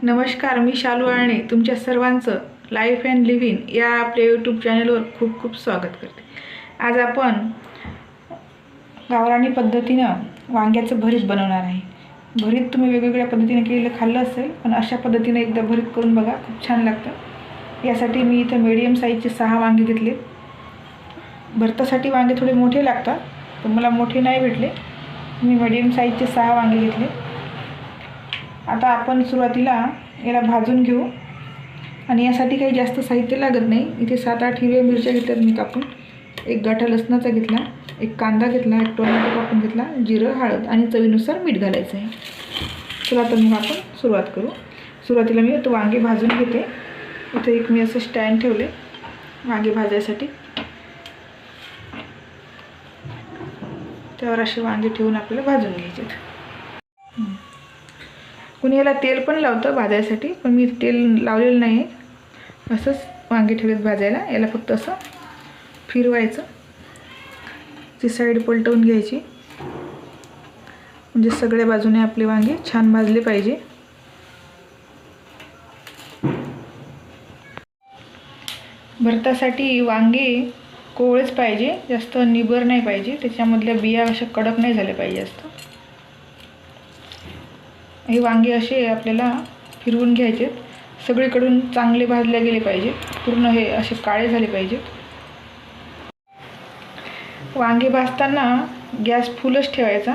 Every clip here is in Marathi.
नमस्कार, मी शालू आळणे तुमच्या सर्वांचं लाईफ अँड लिव्हिंग या आपल्या यूट्यूब चॅनलवर खूप खूप स्वागत करते। आज आपण गावरानी पद्धतीनं वांग्याचं भरीत बनवणार आहे। भरीत तुम्ही वेगवेगळ्या पद्धतीने केलेलं खाल्लं असेल, पण अशा पद्धतीने एकदा भरीत करून बघा, खूप छान लागतं। यासाठी मी इथं मीडियम साईजचे 6 वांगे घेतले। भरतासाठी वांगे थोडे मोठे लागतात, पण मला मोठे नाही भेटले, मी मीडियम साईजचे 6 वांगे घेतले। आता आपण सुरुवातीला याला भाजून घेऊ आणि यासाठी काही जास्त साहित्य लागत नाही। इथे 7-8 हिरव्या मिरच्या घेतल्यात मी कापून, एक गाठा लसणाचा घेतला, एक कांदा घेतला, एक टोमॅटो कापून घेतला, जिरं, हळद आणि चवीनुसार मीठ घालायचं आहे। चला तर मग आपण सुरुवात करू। सुरुवातीला मी आता वांगे भाजून घेते। इथे एक मी असं स्टँड ठेवले वांगे भाजायसाठी, त्यावर असे वांगे ठेवून आपल्याला भाजून घ्यायचे। कुणी याला तेल पण लावतं भाजायसाठी, पण मी तेल लावलेलं नाही आहे। असंच वांगे ठेवलेत भाजायला। याला फक्त असं फिरवायचं, ती साईड पलटवून घ्यायची, म्हणजे सगळ्या बाजूने आपले वांगे छान भाजले पाहिजे। भरतासाठी वांगे कोवळेच पाहिजे, जास्त निबर नाही पाहिजे, त्याच्यामधल्या बिया अशा कडक नाही झाल्या पाहिजे जास्त। हे वांगे असे आपल्याला फिरवून घ्यायचे, सगळीकडून चांगले भाजले गेले पाहिजे, पूर्ण हे असे काळे झाले पाहिजेत। वांगे भाजताना गॅस फुलच ठेवायचा,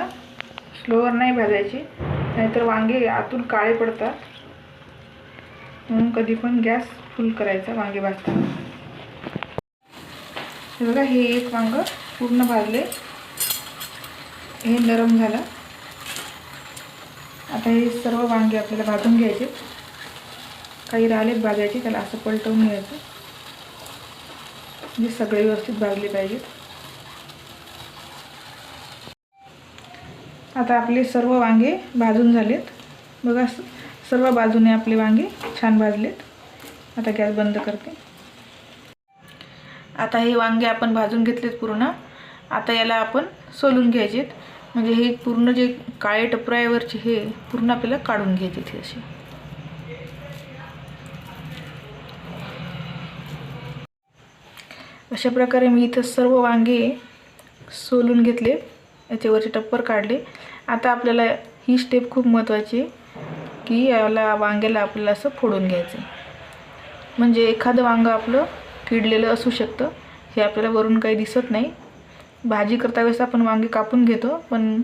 स्लोवर नाही भाजायची, नाहीतर वांगे आतून काळे पडतात। म्हणून कधी पण गॅस फुल करायचा वांगे भाजताना। हे बघा, हे एक वांग पूर्ण भाजले, हे नरम झालं। आता हे सर्व वांगे आपल्याला भाजून घ्यायचे, काही राहिलेत भाजायचे, त्याला असं पलटवून घ्यायचं, म्हणजे सगळे व्यवस्थित भाजले पाहिजेत। आता आपले सर्व वांगे भाजून झालेत बघा, सर्व बाजूने आपले वांगे छान भाजलेत। आता गॅस बंद करते। आता हे वांगे आपण भाजून घेतलेत पूर्ण। आता याला आपण सोलून घ्यायचे, म्हणजे हे पूर्ण जे काळे टपरायावरचे हे पूर्ण आपल्याला काढून घ्यायचे ते असे। अशा प्रकारे मी इथं सर्व वांगे सोलून घेतले, याच्यावरचे टप्पर काढले। आता आपल्याला ही स्टेप खूप महत्त्वाची आहे की याला वांग्याला आपल्याला असं फोडून घ्यायचं, म्हणजे एखादं वांगं आपलं किडलेलं असू शकतं, हे आपल्याला वरून काही दिसत नाही। भाजी करता वेळेस आपण वांगे कापून घेतो, पण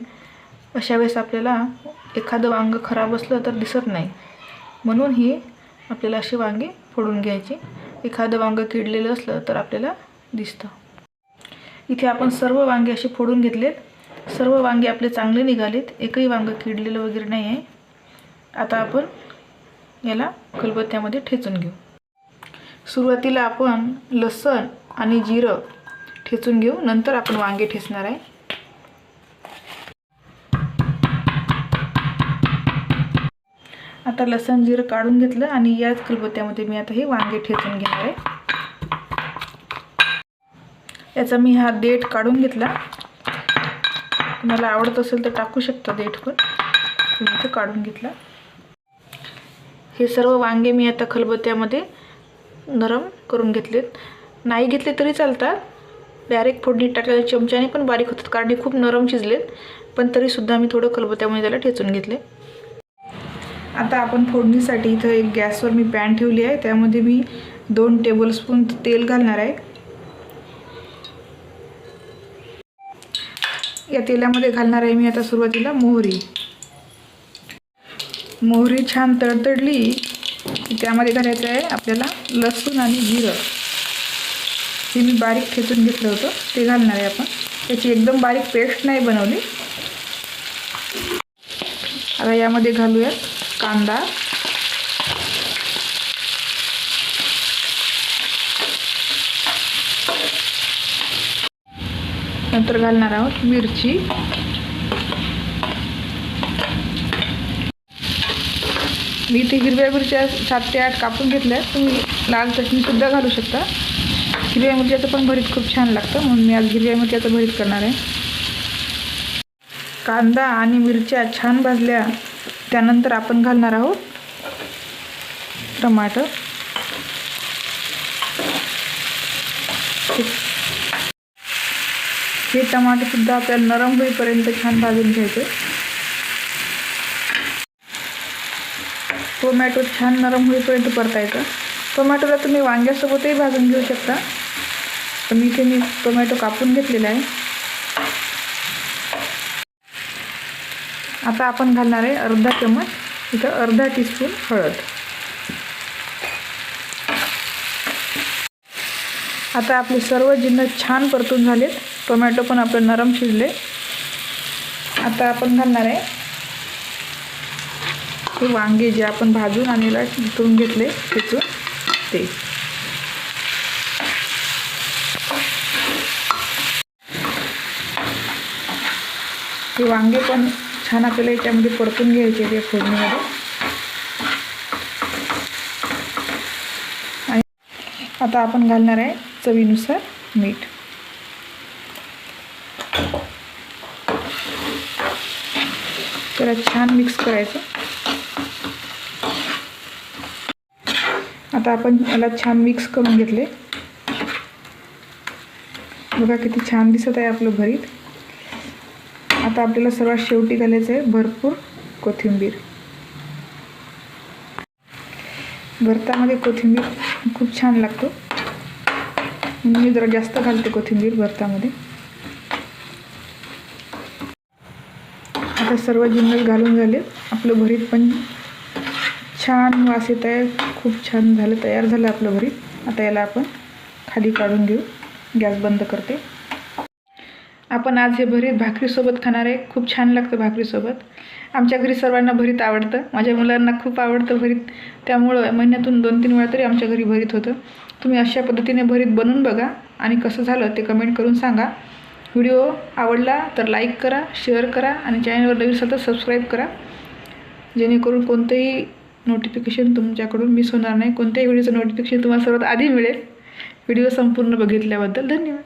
अशा वेळेस आपल्याला एखादं वांगं खराब असलं तर दिसत नाही, म्हणून ही आपल्याला असे वांगे फोडून घ्यायचे। एखादं वांगं किडलेलं असलं तर आपल्याला दिसतं। इथे आपण सर्व वांगे असे फोडून घेतलेत, सर्व वांगे आपले चांगले निघालेत, एकही वांगं किडलेलं वगैरे नाही आहे। आता आपण याला खलबत्त्यामध्ये ठेचून घेऊ। सुरुवातीला आपण लसण आणि जिरं ठेचून घेऊ, नंतर आपण वांगे ठेचणार आहे। आता लसण जिरं काढून घेतलं आणि याच खलबत्त्यामध्ये मी आता हे वांगे ठेचून घेणार आहे। याचा मी हा देठ काढून घेतला, तुम्हाला आवडत असेल तर टाकू शकता देठ, पण मी इथं काढून घेतला। हे सर्व वांगे मी आता खलबत्त्यामध्ये नरम करून घेतलेत, नाही घेतले तरी चालतात, डायरेक्ट फोडणी टाकलेल्या चमच्याने पण बारीक होतात, कारण हे खूप नरम शिजलेत, पण तरीसुद्धा मी थोडं खलबत्त्यामध्ये त्याला ठेचून घेतले। आता आपण फोडणीसाठी इथं एक गॅसवर मी पॅन ठेवली आहे, त्यामध्ये मी 2 टेबलस्पून तेल घालणार आहे। या तेलामध्ये घालणार आहे मी आता सुरुवातीला मोहरी। मोहरी छान तडतडली की त्यामध्ये घालायचं आहे आपल्याला लसूण आणि जिरं, हे मी बारीक ठेचून घेतलं होतं ते घालणार आहे आपण। त्याची एकदम बारीक पेस्ट नाही बनवली। आता यामध्ये घालूया कांदा, नंतर घालणार आहोत मिरची, मी इथे हिरव्या मिरच्या 7 ते 8 कापून घेतल्या, तुम्ही लाल चटणीसुद्धा घालू शकता। हिरव्या मिरच्याचं पण भरीत खूप छान लागतं, म्हणून मी आज हिरव्या मिरच्याचं भरीत करणार आहे। कांदा आणि मिरच्या छान भाजल्या त्यानंतर आपण घालणार आहोत टमाटर, हे टमाटरसुद्धा आपल्याला नरम होईपर्यंत छान भाजून घ्यायचे. टोमॅटो छान नरम होईपर्यंत परतायचं. टोमॅटोला तुम्ही वांग्यासोबतही भाजून घेऊ शकता, पण इथे मी टोमॅटो कापून घेतलेला आहे. आता आपण घालणार आहे अर्धा चमच, इथं अर्धा टीस्पून हळद. आता आपले सर्व जिन्नस छान परतून झालेत. टोमॅटो पण आपलं नरम शिजले. आता आपण घालणार आहे हे वांगे जे आपण भाजून आणि करून घेतले त्याचं ते. हे वांगे पण छान आपल्याला याच्यामध्ये परतून घ्यायचे ते फोडणीमध्ये. आणि आता आपण घालणार आहे चवीनुसार मीठ. त्याला छान मिक्स करायचं. आता आपण याला छान मिक्स करून घेतले. बघा किती छान दिसत आहे आपलं भरीत. आता आपल्याला सर्वात शेवटी घालायचं आहे भरपूर कोथिंबीर. भरतामध्ये कोथिंबीर खूप छान लागतो, मी जरा जास्त घालते कोथिंबीर भरतामध्ये. आता सर्व जिन्नस घालून झाले. आपलं भरीत पण छान वास येत आहे. खूप छान झालं, तयार झालं आपलं भरीत. आता याला आपण खाली काढून घेऊ. गॅस बंद करते. आपण आज हे भरीत भाकरीसोबत खाणार आहे. खूप छान लागतं भाकरीसोबत. आमच्या घरी सर्वांना भरीत आवडतं. माझ्या मुलांना खूप आवडतं भरीत, त्यामुळं महिन्यातून 2-3 वेळा तरी आमच्या घरी भरीत होतं. तुम्ही अशा पद्धतीने भरीत बनवून बघा आणि कसं झालं ते कमेंट करून सांगा. व्हिडिओ आवडला तर लाईक करा, शेअर करा आणि चॅनलवर नवीन सतत सबस्क्राईब करा, जेणेकरून कोणतंही नोटिफिकेशन तुमच्याकडून मिस होणार नाही. कोणत्याही व्हिडिओचं नोटिफिकेशन तुम्हाला सर्वात आधी मिळेल. व्हिडिओ संपूर्ण बघितल्याबद्दल धन्यवाद.